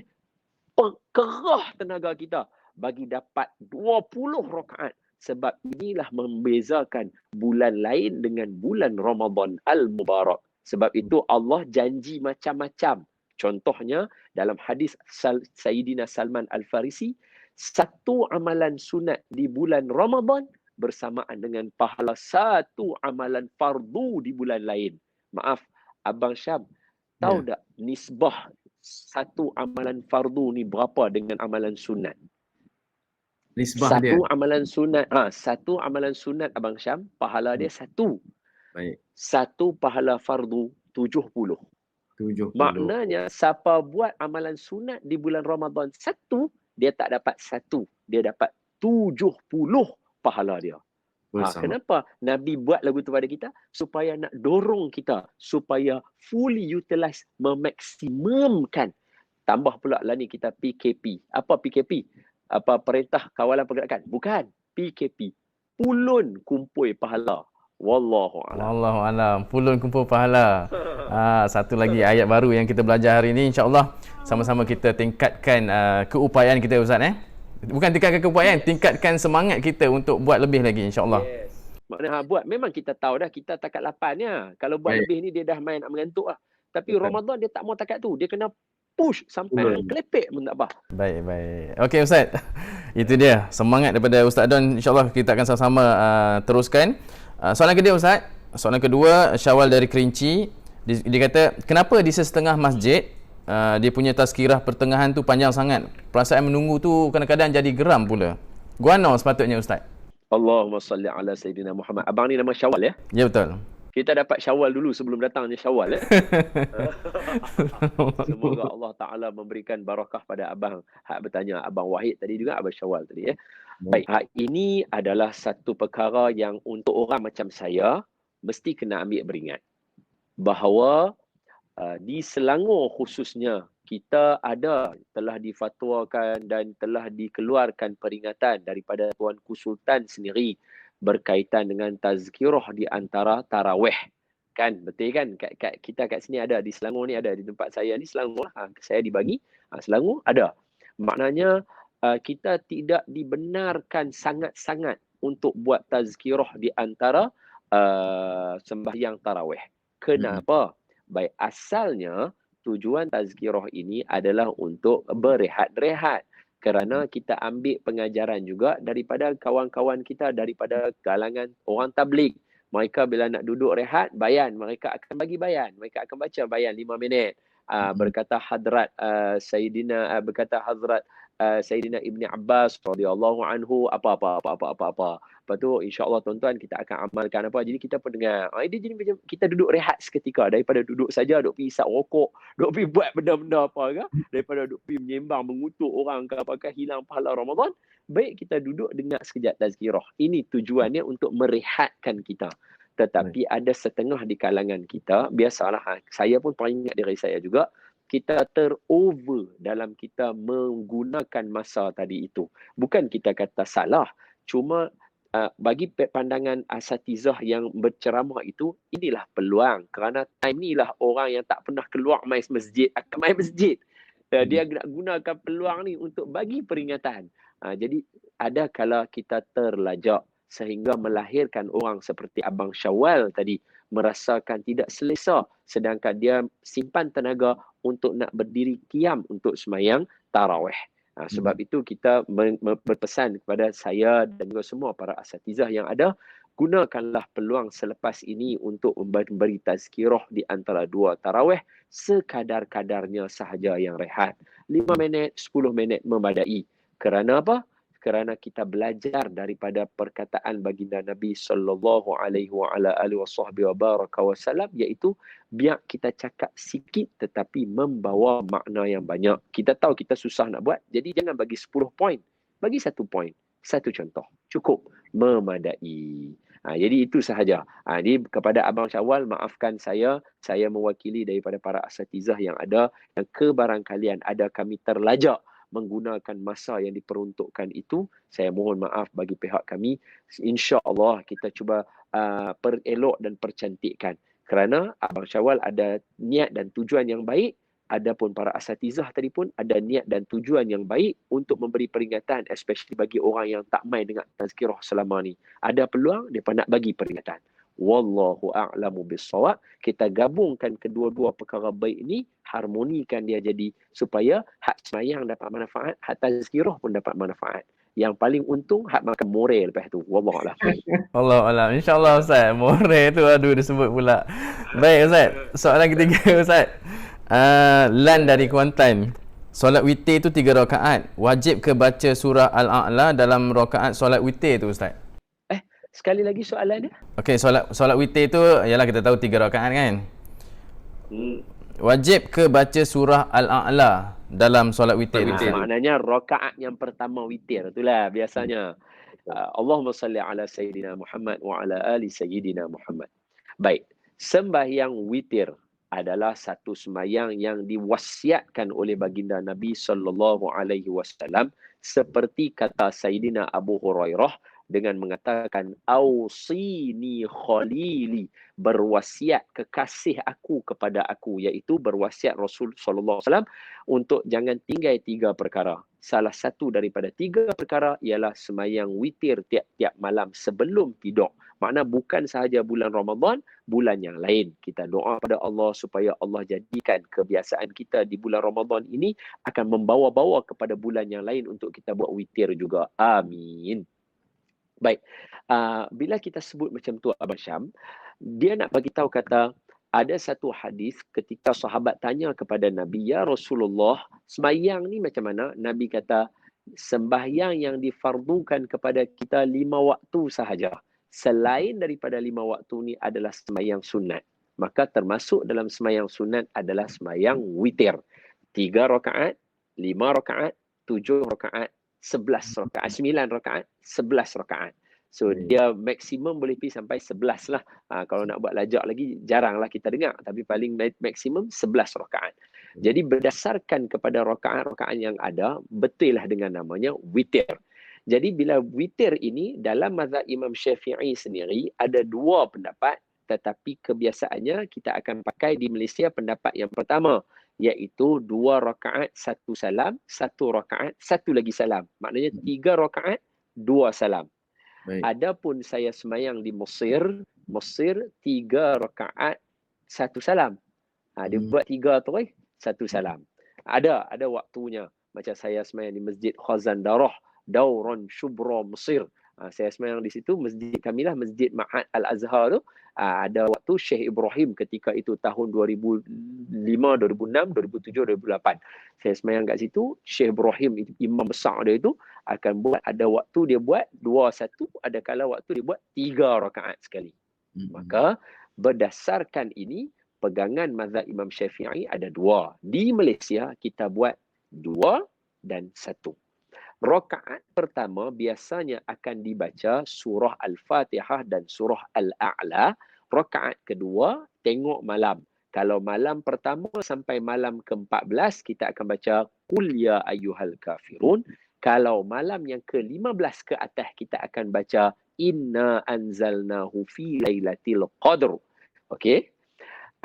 kerah tenaga kita bagi dapat 20 rakaat. Sebab inilah membezakan bulan lain dengan bulan Ramadan Al-Mubarak. Sebab itu Allah janji macam-macam. Contohnya dalam hadis Sayyidina Salman Al-Farisi, satu amalan sunat di bulan Ramadan bersamaan dengan pahala satu amalan fardu di bulan lain. Maaf, Abang Syam, Tahu tak nisbah satu amalan fardu ni berapa dengan amalan sunat? Nisbah dia. Satu amalan sunat Abang Syam, pahala dia satu. Baik. Satu pahala fardu 70. 70. Maknanya siapa buat amalan sunat di bulan Ramadan satu, dia tak dapat satu, dia dapat 70 pahala dia. Kenapa Nabi buat lagu tu pada kita? Supaya nak dorong kita supaya fully utilize, memaksimumkan. Tambah pula lah ni kita PKP. Apa PKP? Apa Perintah Kawalan Pergerakan? Bukan. PKP. Pulun kumpul pahala. Wallahu a'lam. Wallahu alam. Pulun kumpul pahala. Satu lagi ayat baru yang kita belajar hari ini, insya-Allah sama-sama kita tingkatkan keupayaan kita, Ustaz Bukan tingkatkan keupayaan, tingkatkan semangat kita untuk buat lebih lagi, insya-Allah. Yes. Maknanya buat memang kita tahu dah kita takat 8-nya. Kalau buat lebih ni dia dah main nak mengantuk lah. Tapi Ramadan dia tak mau takat tu. Dia kena push sampai kelepek pun tak apa. Baik. Okey Ustaz. Itu dia semangat daripada Ustaz Don. InsyaAllah kita akan sama-sama teruskan. Soalan kedua Ustaz. Soalan kedua, Syawal dari Kerinci. Dia kata, kenapa di setengah masjid dia punya tazkirah pertengahan tu panjang sangat? Perasaan menunggu tu kadang-kadang jadi geram pula. Guana sepatutnya Ustaz. Allahumma salli ala Sayyidina Muhammad. Abang ni nama Syawal ya? Ya betul. Kita dapat Syawal dulu sebelum datangnya Syawal ya. Semoga Allah Ta'ala memberikan barakah pada abang. Hak bertanya Abang Wahid tadi juga, Abang Syawal tadi ya. Baik, ini adalah satu perkara yang untuk orang macam saya mesti kena ambil beringat. Bahawa di Selangor khususnya kita telah difatwakan dan telah dikeluarkan peringatan daripada Tuanku Sultan sendiri berkaitan dengan tazkirah di antara tarawih. Kan, betul kan? Kita kat sini ada, di Selangor ni ada, di tempat saya ni Selangor, saya dibagi, Selangor ada. Maknanya kita tidak dibenarkan sangat-sangat untuk buat tazkirah di antara sembahyang tarawih. Kenapa? Baik, asalnya tujuan tazkirah ini adalah untuk berehat-rehat. Kerana kita ambil pengajaran juga daripada kawan-kawan kita, daripada kalangan orang tabligh. Mereka bila nak duduk rehat, bayan. Mereka akan bagi bayan. Mereka akan baca bayan 5 minit. Berkata Hadrat Sayyidina Ibni Abbas radhiyallahu anhu apa. Lepas tu insya-Allah tuan-tuan kita akan amalkan apa. Jadi kita pun dengar. Dia jadi macam kita duduk rehat seketika daripada duduk saja duk pergi isap rokok, duk pergi buat benda-benda apa ke, daripada duk pergi menyembang mengutuk orang ke apakah hilang pahala Ramadan. Baik kita duduk dengar sekejap tazkirah. Ini tujuannya untuk merehatkan kita. Tetapi ada setengah di kalangan kita, biasalah saya pun pernah ingat diri saya juga, kita terover dalam kita menggunakan masa tadi itu. Bukan kita kata salah, cuma bagi pandangan asatizah yang berceramah itu, inilah peluang. Kerana time inilah orang yang tak pernah keluar main masjid akan main masjid. Dia nak gunakan peluang ni untuk bagi peringatan. Jadi ada kala kita terlajak sehingga melahirkan orang seperti Abang Syawal tadi merasakan tidak selesa, sedangkan dia simpan tenaga untuk nak berdiri qiyam untuk sembahyang tarawih. Sebab itu kita berpesan kepada saya dan juga semua para asatizah yang ada, gunakanlah peluang selepas ini untuk memberi tazkirah di antara dua tarawih sekadar-kadarnya sahaja yang rehat. 5 minit, 10 minit memadai. Kerana apa? Kerana kita belajar daripada perkataan baginda Nabi sallallahu alaihi wasallam, iaitu biar kita cakap sikit tetapi membawa makna yang banyak. Kita tahu kita susah nak buat, jadi jangan bagi 10 poin. Bagi 1 poin. 1 contoh. Cukup memadai. Jadi itu sahaja. Ini kepada Abang Syawal, maafkan saya mewakili daripada para asatizah yang ada, yang kebarangkalian ada kami terlajak menggunakan masa yang diperuntukkan itu. Saya mohon maaf bagi pihak kami. InsyaAllah kita cuba perelok dan percantikkan. Kerana Abang Syawal ada niat dan tujuan yang baik. Adapun para asatizah tadi pun ada niat dan tujuan yang baik untuk memberi peringatan, especially bagi orang yang tak main dengan tazkirah selama ni. Ada peluang, mereka nak bagi peringatan. Wallahu a'lamu bissawab. Kita gabungkan kedua-dua perkara baik ini, harmonikan dia jadi supaya hak sembahyang dapat manfaat, hak tazkirah pun dapat manfaat. Yang paling untung hak makan moral lepas tu. Wallahu a'lam. Allah alam. InsyaAllah Ustaz. Moral tu disebut pula. Baik Ustaz. Soalan ketiga Ustaz. Lan dari Kuantan. Solat witir tu 3 rakaat. Wajib ke baca surah Al-A'la dalam rakaat solat witir tu Ustaz? Sekali lagi soalan dia. Okey, solat witir tu ialah kita tahu 3 rakaat kan. Wajib ke baca surah Al-A'la dalam solat witir tu Ustaz? Maknanya rakaat yang pertama witir itulah biasanya. Allahumma salli ala Sayyidina Muhammad wa ala ali Sayyidina Muhammad. Baik, sembahyang witir adalah satu sembahyang yang diwasiatkan oleh baginda Nabi sallallahu alaihi wasallam seperti kata Sayyidina Abu Hurairah dengan mengatakan ausini khalili, berwasiat kekasih aku kepada aku, iaitu berwasiat Rasul sallallahu alaihi wasallam untuk jangan tinggal 3 perkara. Salah satu daripada 3 perkara ialah sembahyang witir tiap-tiap malam sebelum tidur. Makna bukan sahaja bulan Ramadan, bulan yang lain. Kita doa pada Allah supaya Allah jadikan kebiasaan kita di bulan Ramadan ini akan membawa-bawa kepada bulan yang lain untuk kita buat witir juga. Amin. Baik, bila kita sebut macam tu Abang Syam, dia nak bagi tahu kata ada satu hadis ketika sahabat tanya kepada Nabi, ya Rasulullah, sembahyang ni macam mana? Nabi kata, sembahyang yang difardukan kepada kita 5 waktu sahaja. Selain daripada 5 waktu ni adalah sembahyang sunat. Maka termasuk dalam sembahyang sunat adalah sembahyang witir. 3 rakaat, 5 rakaat, 7 rakaat, 11 rakaat, 9 rakaat, 11 rakaat. So dia maksimum boleh pergi sampai 11 lah. Kalau nak buat lajak lagi jaranglah kita dengar, tapi paling maksimum 11 rakaat. Jadi berdasarkan kepada rakaat-rakaat yang ada, betul lah dengan namanya witir. Jadi bila witir ini dalam mazhab Imam Syafi'i sendiri ada 2 pendapat, tetapi kebiasaannya kita akan pakai di Malaysia pendapat yang pertama, iaitu 2 rakaat 1 salam, 1 rakaat 1 lagi salam. Maknanya 3 rakaat 2 salam. Baik. Adapun saya sembahyang di Mesir 3 rakaat 1 salam. Dia buat 3 terus 1 salam. Ada waktunya. Macam saya sembahyang di Masjid Khazan Darah, Dauran Shubra Mesir. Saya sembahyang di situ, masjid kami lah, Masjid Ma'had Al-Azhar tu. Ada waktu Syekh Ibrahim ketika itu tahun 2005, 2006, 2007, 2008. Saya sembahyang kat situ, Syekh Ibrahim imam besar dia itu akan buat, ada waktu dia buat 2-1, ada kala waktu dia buat 3 rakaat sekali. Maka berdasarkan ini, pegangan mazhab Imam Syafi'i ada 2. Di Malaysia kita buat 2 dan 1. Rakaat pertama biasanya akan dibaca surah Al-Fatihah dan surah Al-A'la. Rakaat kedua tengok malam. Kalau malam pertama sampai malam ke-14 kita akan baca Qul ya ayyuhal kafirun. Kalau malam yang ke-15 ke atas kita akan baca Inna anzalnahu fi lailatul qadr. Okey.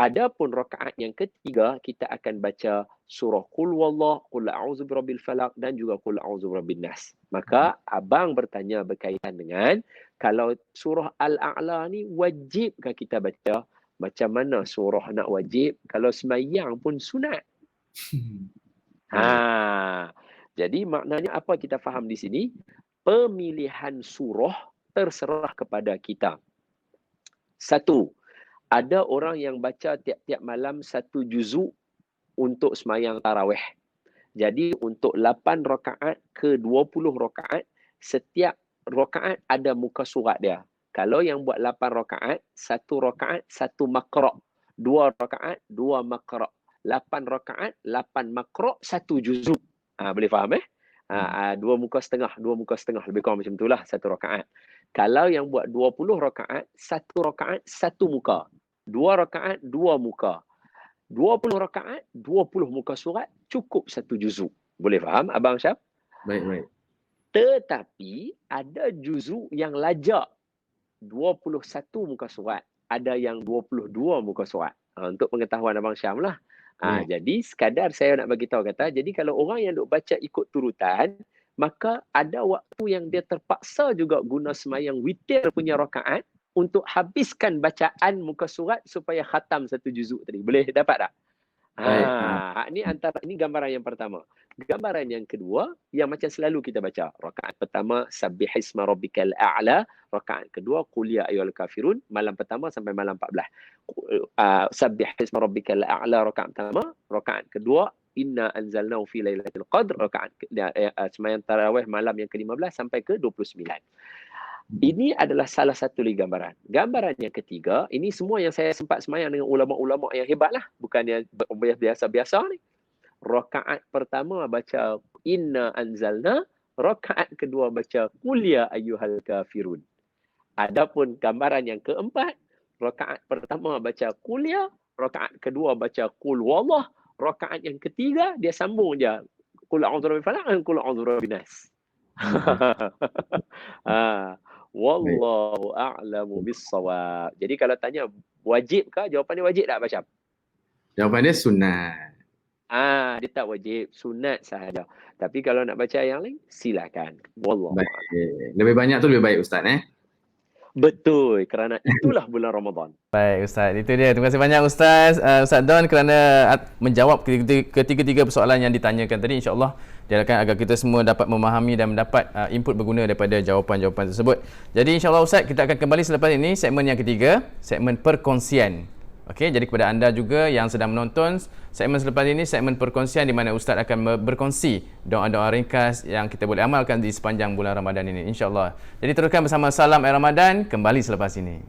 Adapun rakaat yang ketiga kita akan baca surah Qul wallah, Qul a'udzu birabbil falaq dan juga Qul a'udzu birabbin nas. Maka abang bertanya berkaitan dengan kalau surah Al-A'la ni wajibkah kita baca? Macam mana surah nak wajib kalau sembahyang pun sunat? Jadi maknanya apa kita faham di sini? Pemilihan surah terserah kepada kita. 1. Ada orang yang baca tiap-tiap malam 1 juzuk untuk sembahyang tarawih. Jadi untuk 8 rakaat ke 20 rakaat, setiap rakaat ada muka surat dia. Kalau yang buat 8 rakaat, 1 rakaat 1 makra', 2 rakaat 2 makra', 8 rakaat 8 makra' 1 juzuk. Boleh faham 2 muka setengah, lebih kurang macam itulah 1 rakaat. Kalau yang buat 20 rakaat, 1 rakaat 1 muka. 2 rakaat 2 muka. 20 rakaat 20 muka surat, cukup 1 juzuk. Boleh faham Abang Syaf? Baik. Tetapi ada juzuk yang lajak 21 muka surat, ada yang 22 muka surat. Untuk pengetahuan Abang Syam lah. Jadi sekadar saya nak bagi tahu kata, jadi kalau orang yang duk baca ikut turutan, maka ada waktu yang dia terpaksa juga guna sembahyang witir punya rakaat untuk habiskan bacaan muka surat supaya khatam 1 juzuk tadi. Boleh dapat tak? Baik. Ini gambaran yang pertama. Gambaran yang kedua yang macam selalu kita baca. Rakaat pertama Sabbihisma rabbikal a'la, rakaat kedua Qul ya ayyuhal kafirun, malam pertama sampai malam 14. Sabbihisma rabbikal a'la rakaat pertama, rakaat kedua Inna anzalnahu fi lailatul qadr, rakaat sembahyang tarawih malam yang ke-15 sampai ke-29. Ini adalah salah satu lagi gambaran. Gambaran yang ketiga, ini semua yang saya sempat semayang dengan ulama-ulama yang hebat lah. Bukan yang biasa-biasa ni. Rakaat pertama baca Inna anzalna, rakaat kedua baca Qul ya ayyuhal kafirun. Adapun gambaran yang keempat, rakaat pertama baca Qul ya, rakaat kedua baca Qul wallah, rakaat yang ketiga dia sambung je Qul a'udzu birabbil falaq dan Qul a'udzu birabbin nas. Wallahu a'lamu bis-shawab. Jadi kalau tanya wajibkah? Jawapannya wajib tak baca? Jawapannya sunat. Dia tak wajib, sunat sahaja. Tapi kalau nak baca yang lain, silakan. Wallahu a'lam. Baik. Lebih banyak tu lebih baik Ustaz Betul, kerana itulah bulan Ramadan. Baik Ustaz, itu dia. Terima kasih banyak Ustaz Ustaz Don kerana menjawab ketiga-tiga persoalan yang ditanyakan tadi. InsyaAllah diharapkan agar kita semua dapat memahami dan mendapat input berguna daripada jawapan-jawapan tersebut. Jadi insyaAllah Ustaz, kita akan kembali selepas ini segmen yang ketiga, segmen perkongsian. Okey, jadi kepada anda juga yang sedang menonton segmen selepas ini, segmen perkongsian di mana Ustaz akan berkongsi doa-doa ringkas yang kita boleh amalkan di sepanjang bulan Ramadan ini, insya-Allah. Jadi teruskan bersama Salam Air Ramadan kembali selepas ini.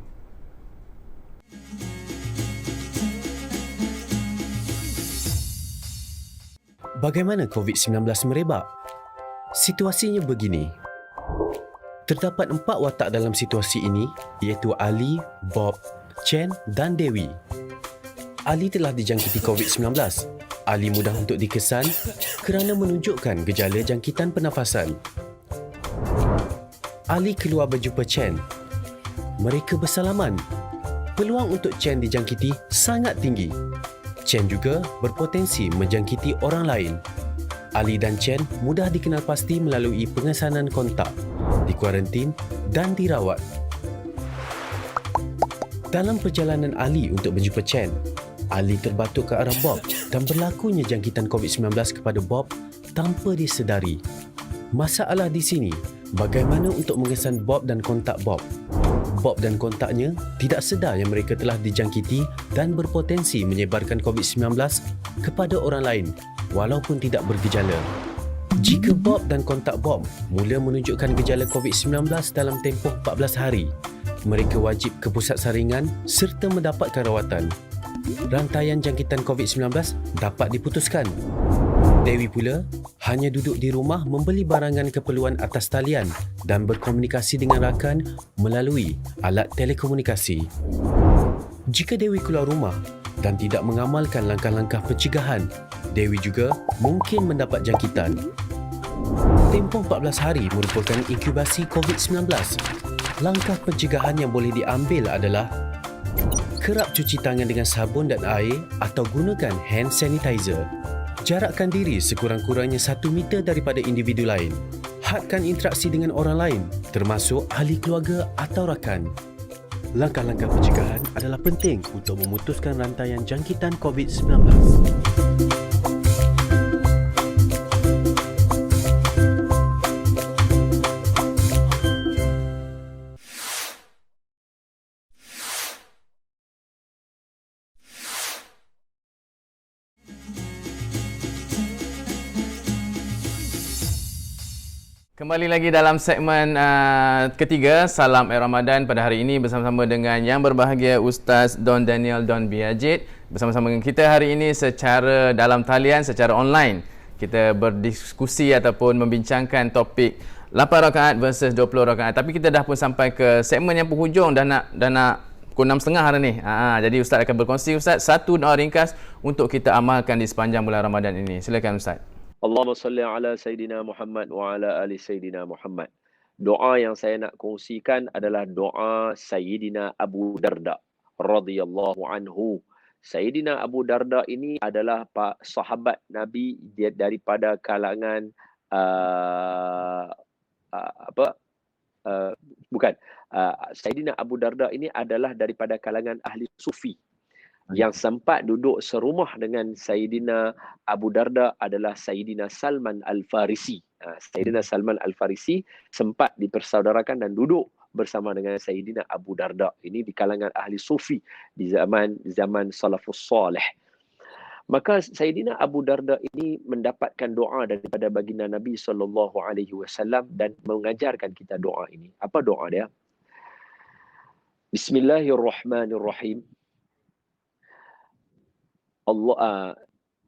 Bagaimana COVID-19 merebak? Situasinya begini. Terdapat 4 watak dalam situasi ini, iaitu Ali, Bob, Chen dan Dewi. Ali telah dijangkiti COVID-19. Ali mudah untuk dikesan kerana menunjukkan gejala jangkitan pernafasan. Ali keluar berjumpa Chen. Mereka bersalaman. Peluang untuk Chen dijangkiti sangat tinggi. Chen juga berpotensi menjangkiti orang lain. Ali dan Chen mudah dikenal pasti melalui pengesanan kontak, dikuarantin dan dirawat. Dalam perjalanan Ali untuk berjumpa Chen, Ali terbatuk ke arah Bob dan berlakunya jangkitan COVID-19 kepada Bob tanpa disedari. Masalah di sini, bagaimana untuk mengesan Bob dan kontak Bob? Bob dan kontaknya tidak sedar yang mereka telah dijangkiti dan berpotensi menyebarkan COVID-19 kepada orang lain walaupun tidak bergejala. Jika Bob dan kontak Bob mula menunjukkan gejala COVID-19 dalam tempoh 14 hari, mereka wajib ke pusat saringan serta mendapatkan rawatan. Rantaian jangkitan COVID-19 dapat diputuskan. Dewi pula hanya duduk di rumah membeli barangan keperluan atas talian dan berkomunikasi dengan rakan melalui alat telekomunikasi. Jika Dewi keluar rumah dan tidak mengamalkan langkah-langkah pencegahan, Dewi juga mungkin mendapat jangkitan. Tempoh 14 hari merupakan inkubasi COVID-19. Langkah pencegahan yang boleh diambil adalah kerap cuci tangan dengan sabun dan air atau gunakan hand sanitizer. Jarakkan diri sekurang-kurangnya 1 meter daripada individu lain. Hadkan interaksi dengan orang lain, termasuk ahli keluarga atau rakan. Langkah-langkah pencegahan adalah penting untuk memutuskan rantaian jangkitan COVID-19. Kembali lagi dalam segmen ketiga Salam Air Ramadan pada hari ini bersama-sama dengan yang berbahagia Ustaz Don Daniel Don Biajid bersama-sama dengan kita hari ini secara dalam talian, secara online. Kita berdiskusi ataupun membincangkan topik 8 rakaat versus 20 rakaat. Tapi kita dah pun sampai ke segmen yang penghujung, dah nak pukul 6.30 hari ni. Jadi Ustaz akan berkongsi Ustaz satu doa ringkas untuk kita amalkan di sepanjang bulan Ramadan ini. Silakan Ustaz. Allahumma salli ala Sayyidina Muhammad wa ala ali Sayyidina Muhammad. Doa yang saya nak kongsikan adalah doa Sayyidina Abu Darda radhiyallahu anhu. Sayyidina Abu Darda ini adalah sahabat Nabi, dia daripada kalangan Sayyidina Abu Darda ini adalah daripada kalangan ahli sufi. Yang sempat duduk serumah dengan Sayyidina Abu Darda adalah Sayyidina Salman Al-Farisi. Sayyidina Salman Al-Farisi sempat dipersaudarakan dan duduk bersama dengan Sayyidina Abu Darda. Ini di kalangan ahli sufi di zaman salafus salih. Maka Sayyidina Abu Darda ini mendapatkan doa daripada baginda Nabi SAW dan mengajarkan kita doa ini. Apa doa dia? Bismillahirrahmanirrahim.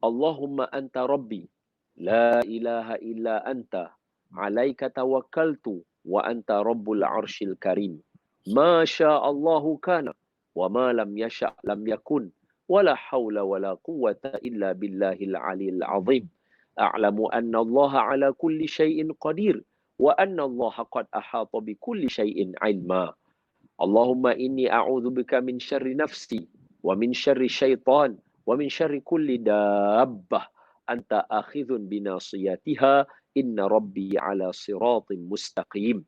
Allahumma anta rabbi la ilaha illa anta alaika tawakkaltu wa anta rabbul arshil karim ma sya'allahu kana wa ma lam yasha' lam yakun wala hawla wala quwwata illa billahil aliyil azim a'lamu anna allaha ala kulli syai'in qadir wa anna allaha qad ahata bi kulli syai'in ilma Allahumma inni a'udzubika min syarri nafsi wa min syarri syaitan wa min syarri kulli dabbah anta akhidhun binasiyatiha inna rabbi ala siratin mustaqim.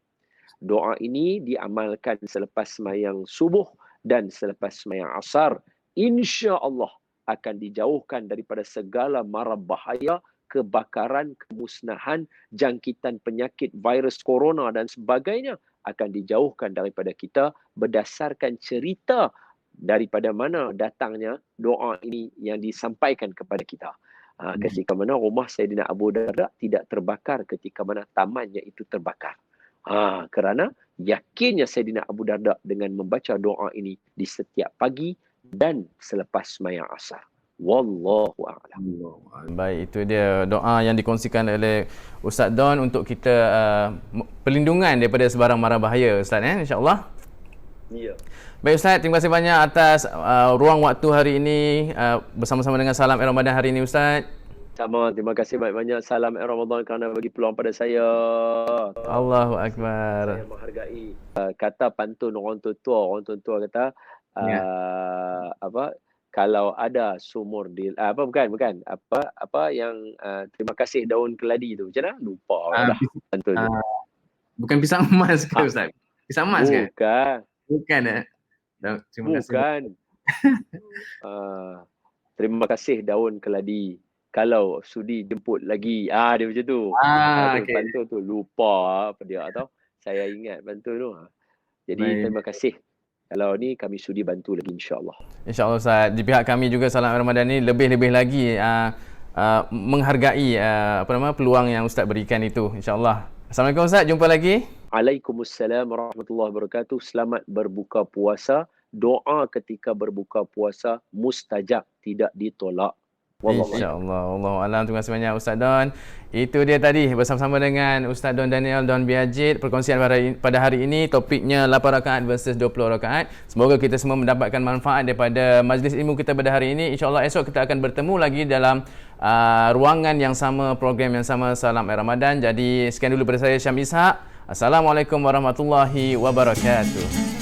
Doa ini diamalkan selepas sembahyang subuh dan selepas sembahyang asar. Insya-Allah akan dijauhkan daripada segala mara bahaya, kebakaran, kemusnahan, jangkitan penyakit virus corona dan sebagainya akan dijauhkan daripada kita berdasarkan cerita daripada mana datangnya doa ini yang disampaikan kepada kita. Ketika mana rumah Sayyidina Abu Darda tidak terbakar ketika mana tamannya itu terbakar. Kerana yakinnya Sayyidina Abu Darda dengan membaca doa ini di setiap pagi dan selepas sembahyang asar. Wallahu a'lam. Baik, itu dia doa yang dikongsikan oleh Ustaz Don untuk kita perlindungan daripada sebarang mara bahaya, Ustaz, insya-Allah. Ya. Baik Ustaz, terima kasih banyak atas ruang waktu hari ini bersama-sama dengan Salam Ramadan hari ini, Ustaz. Sama, terima kasih banyak-banyak. Salam Ramadan kerana bagi peluang pada saya. Allahu Akbar. Saya menghargai. Kata pantun orang tua kata kalau ada sumur di bukan apa yang terima kasih daun keladi tu. Macam mana? Lupa dah pantun tu. Bukan pisang emas ke Ustaz? Pisang emas ke? Bukan. Terima kasih. Bukan. Terima kasih daun keladi. Kalau sudi jemput lagi. Dia macam tu. Okay. Pantun tu lupa apa dia atau saya ingat pantun tu. Jadi terima kasih. Kalau ni kami sudi bantu lagi insya-Allah. Insya-Allah Ustaz. Di pihak kami juga Salam Ramadan ni lebih-lebih lagi menghargai peluang yang Ustaz berikan itu, insya-Allah. Assalamualaikum Ustaz, jumpa lagi. Waalaikumsalam warahmatullahi wabarakatuh. Selamat berbuka puasa. Doa ketika berbuka puasa mustajab, tidak ditolak. InsyaAllah. Wallahualam. Terima kasih banyak Ustaz Don. Itu dia tadi bersama-sama dengan Ustaz Don Daniel Don Biajid. Perkongsian pada hari ini topiknya 8 rakaat versus 20 rakaat. Semoga kita semua mendapatkan manfaat daripada majlis ilmu kita pada hari ini. InsyaAllah esok kita akan bertemu lagi dalam ruangan yang sama, program yang sama. Salam Ramadan. Jadi sekian dulu daripada saya Syam Ishak. Assalamualaikum warahmatullahi wabarakatuh.